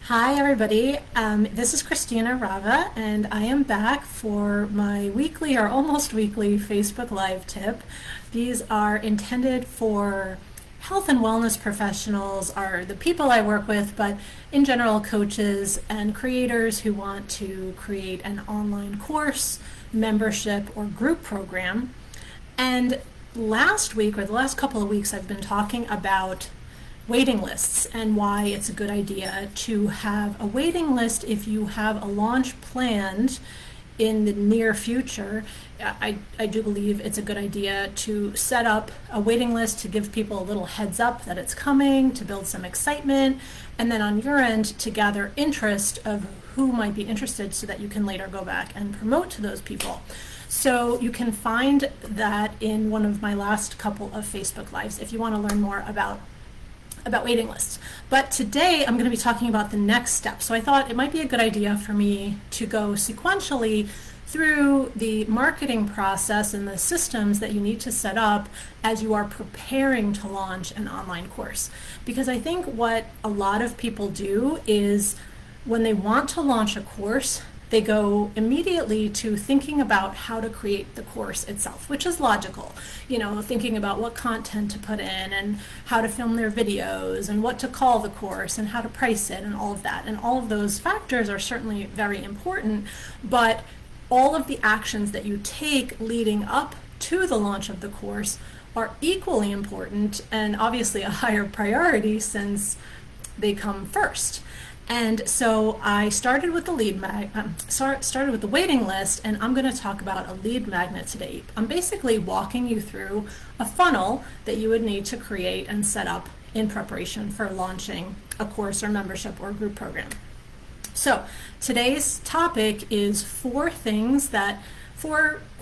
Hi, everybody. This is Christina Rava, and I am back for my weekly or almost weekly Facebook Live tip. These are intended for health and wellness professionals, are the people I work with, but in general, coaches and creators who want to create an online course, membership, or group program. And last week, or the last couple of weeks, I've been talking about waiting lists and why it's a good idea to have a waiting list if you have a launch planned in the near future. I do believe it's a good idea to set up a waiting list to give people a little heads up that it's coming, to build some excitement, and then on your end to gather interest of who might be interested so that you can later go back and promote to those people. So you can find that in one of my last couple of Facebook Lives if you want to learn more about waiting lists. But today I'm going to be talking about the next step. So I thought it might be a good idea for me to go sequentially through the marketing process and the systems that you need to set up as you are preparing to launch an online course. Because I think what a lot of people do is when they want to launch a course, they go immediately to thinking about how to create the course itself, which is logical. Thinking about what content to put in and how to film their videos and what to call the course and how to price it and all of that. And all of those factors are certainly very important, but all of the actions that you take leading up to the launch of the course are equally important and obviously a higher priority since they come first. And so I started with the waiting list, and I'm going to talk about a lead magnet today. I'm basically walking you through a funnel that you would need to create and set up in preparation for launching a course or membership or group program. So today's topic is four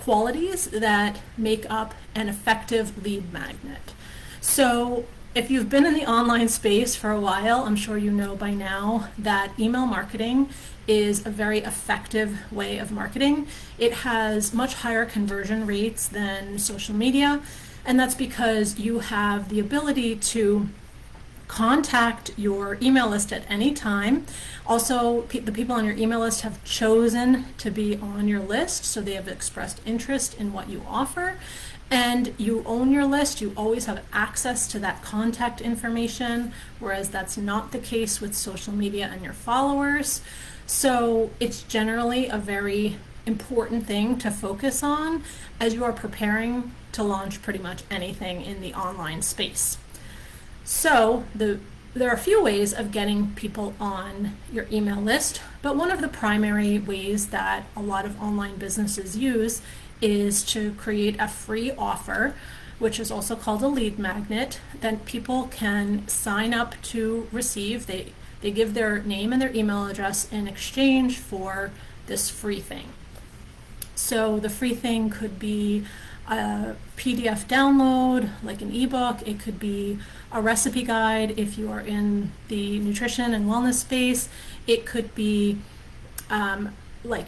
qualities that make up an effective lead magnet. So if you've been in the online space for a while, I'm sure you know by now that email marketing is a very effective way of marketing. It has much higher conversion rates than social media, and that's because you have the ability to contact your email list at any time. Also, the people on your email list have chosen to be on your list, so they have expressed interest in what you offer. And you own your list, you always have access to that contact information, whereas that's not the case with social media and your followers. So it's generally a very important thing to focus on as you are preparing to launch pretty much anything in the online space. So there are a few ways of getting people on your email list, but one of the primary ways that a lot of online businesses use is to create a free offer, which is also called a lead magnet, that people can sign up to receive. They give their name and their email address in exchange for this free thing. So the free thing could be a PDF download, like an ebook. It could be a recipe guide if you are in the nutrition and wellness space. It could be like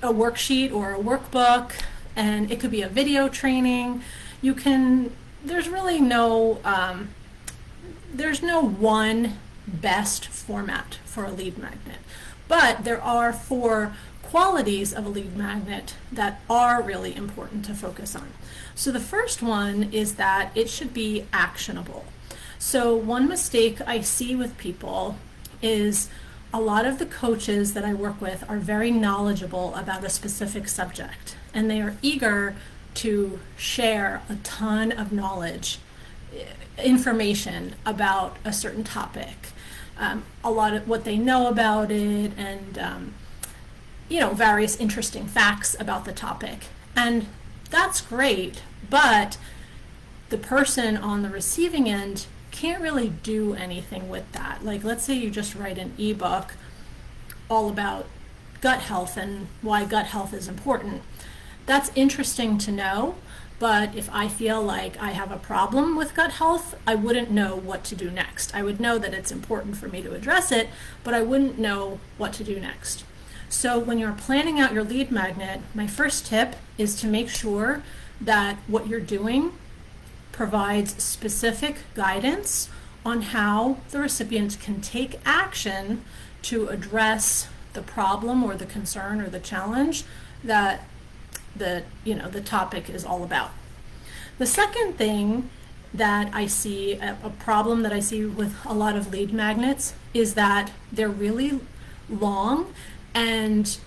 a worksheet or a workbook, and it could be a video training. There's really there's no one best format for a lead magnet, but there are four qualities of a lead magnet that are really important to focus on. So the first one is that it should be actionable. So one mistake I see with people is a lot of the coaches that I work with are very knowledgeable about a specific subject, and they are eager to share a ton of knowledge, information about a certain topic, a lot of what they know about it, and various interesting facts about the topic. And that's great, but the person on the receiving end can't really do anything with that. Like, let's say you just write an ebook all about gut health and why gut health is important. That's interesting to know, but if I feel like I have a problem with gut health, I wouldn't know what to do next. I would know that it's important for me to address it, but I wouldn't know what to do next. So when you're planning out your lead magnet, my first tip is to make sure that what you're doing provides specific guidance on how the recipient can take action to address the problem or the concern or the challenge that the topic is all about. The second thing that I see, a problem that I see with a lot of lead magnets, is that they're really long and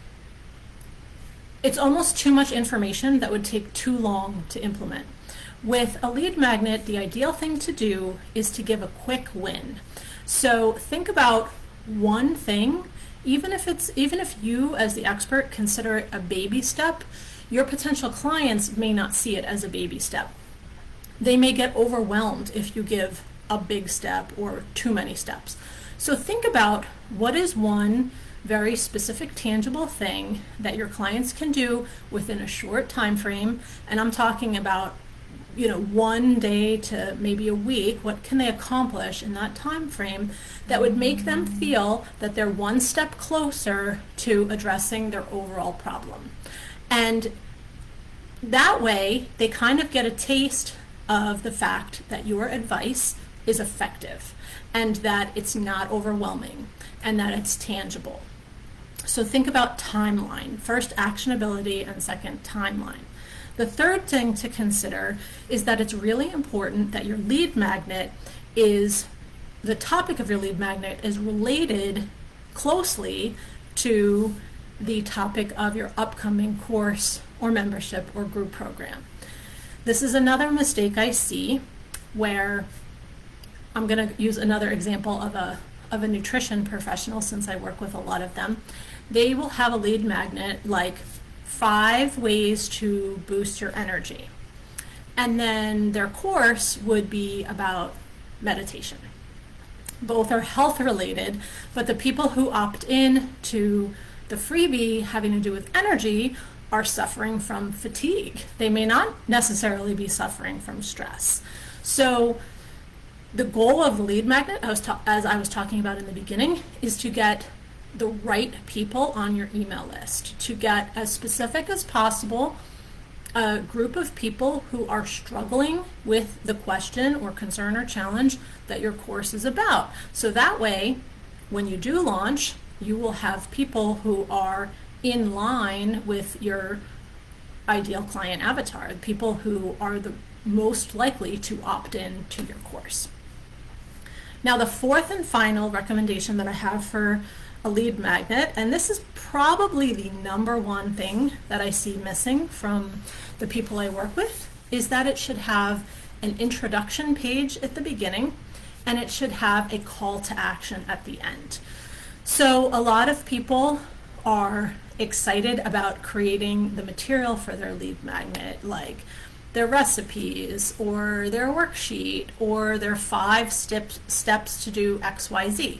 it's almost too much information that would take too long to implement. With a lead magnet, the ideal thing to do is to give a quick win. So think about one thing, even if you as the expert consider it a baby step, your potential clients may not see it as a baby step. They may get overwhelmed if you give a big step or too many steps. So think about what is one very specific, tangible thing that your clients can do within a short time frame. And I'm talking about, 1 day to maybe a week. What can they accomplish in that time frame that would make them feel that they're one step closer to addressing their overall problem? And that way, they kind of get a taste of the fact that your advice is effective and that it's not overwhelming and that it's tangible. So think about timeline. First, actionability, and second, timeline. The third thing to consider is that it's really important that your lead magnet the topic of your lead magnet is related closely to the topic of your upcoming course or membership or group program. This is another mistake I see where I'm going to use another example of a nutrition professional, since I work with a lot of them. They will have a lead magnet like 5 ways to boost your energy. And then their course would be about meditation. Both are health related, but the people who opt in to the freebie having to do with energy are suffering from fatigue. They may not necessarily be suffering from stress. So the goal of the lead magnet, as I was talking about in the beginning, is to get the right people on your email list, to get as specific as possible a group of people who are struggling with the question or concern or challenge that your course is about. So that way, when you do launch, you will have people who are in line with your ideal client avatar, people who are the most likely to opt in to your course. Now, the fourth and final recommendation that I have for a lead magnet, and this is probably the number one thing that I see missing from the people I work with, is that it should have an introduction page at the beginning and it should have a call to action at the end. So a lot of people are excited about creating the material for their lead magnet, like their recipes or their worksheet or their 5 steps to do XYZ.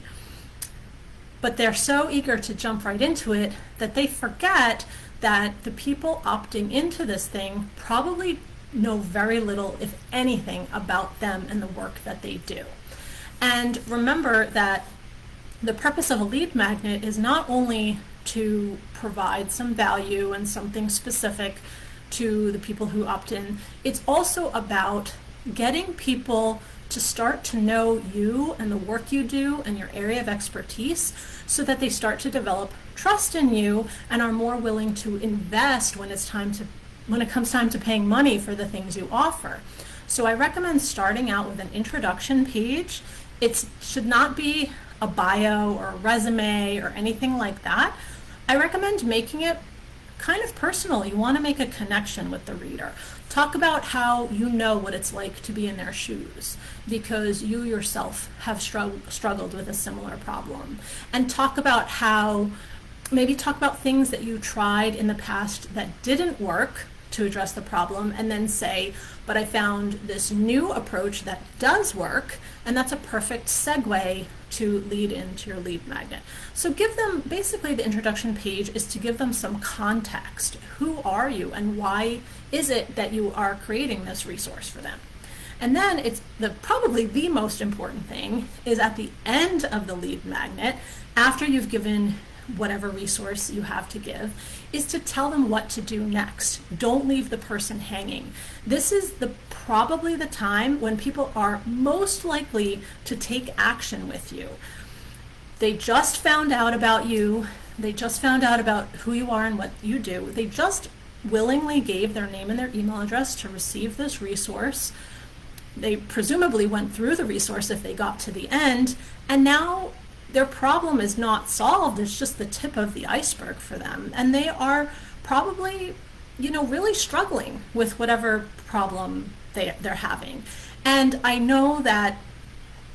But they're so eager to jump right into it that they forget that the people opting into this thing probably know very little, if anything, about them and the work that they do. And remember that the purpose of a lead magnet is not only to provide some value and something specific to the people who opt in, it's also about getting people to start to know you and the work you do and your area of expertise, so that they start to develop trust in you and are more willing to invest when it comes time to paying money for the things you offer. So I recommend starting out with an introduction page. It should not be a bio or a resume or anything like that. I recommend making it kind of personal. You want to make a connection with the reader. Talk about how you know what it's like to be in their shoes, because you yourself have struggled with a similar problem. And talk about things that you tried in the past that didn't work to address the problem, and then say, but I found this new approach that does work, and that's a perfect segue to lead into your lead magnet. So give them, basically the introduction page is to give them some context. Who are you and why is it that you are creating this resource for them? And then it's probably the most important thing is at the end of the lead magnet, after you've given whatever resource you have to give, is to tell them what to do next. Don't leave the person hanging. This is probably the time when people are most likely to take action with you. They just found out about you. They just found out about who you are and what you do. They just willingly gave their name and their email address to receive this resource. They presumably went through the resource if they got to the end, and now their problem is not solved. It's just the tip of the iceberg for them. And they are probably, really struggling with whatever problem they're having. And I know that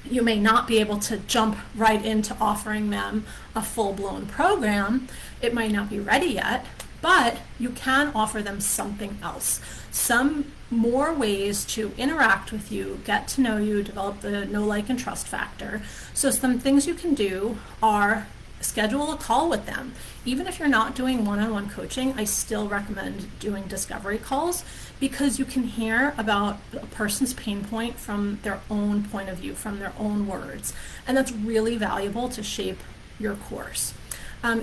you may not be able to jump right into offering them a full-blown program. It might not be ready yet, but you can offer them something else, some more ways to interact with you, get to know you, develop the know, like, and trust factor. So some things you can do are schedule a call with them. Even if you're not doing one-on-one coaching, I still recommend doing discovery calls, because you can hear about a person's pain point from their own point of view, from their own words. And that's really valuable to shape your course.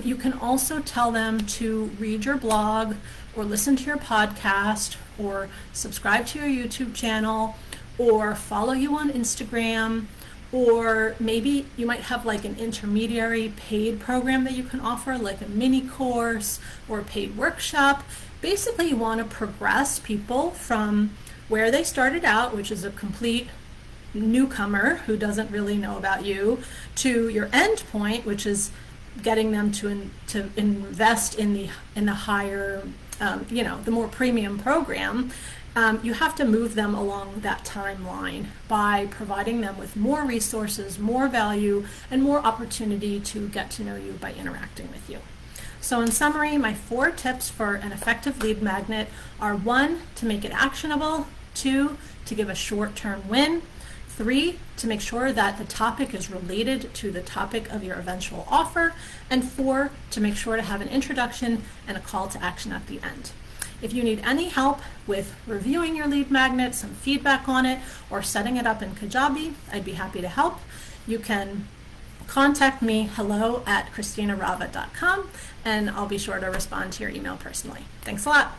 You can also tell them to read your blog or listen to your podcast or subscribe to your YouTube channel or follow you on Instagram, or maybe you might have like an intermediary paid program that you can offer, like a mini course or a paid workshop. Basically, you want to progress people from where they started out, which is a complete newcomer who doesn't really know about you, to your end point, which is getting them to invest in the higher, the more premium program. You have to move them along that timeline by providing them with more resources, more value, and more opportunity to get to know you by interacting with you. So in summary, my 4 tips for an effective lead magnet are: 1, to make it actionable; 2, to give a short-term win; 3, to make sure that the topic is related to the topic of your eventual offer; and 4, to make sure to have an introduction and a call to action at the end. If you need any help with reviewing your lead magnet, some feedback on it, or setting it up in Kajabi, I'd be happy to help. You can contact me, hello@christinarava.com, and I'll be sure to respond to your email personally. Thanks a lot.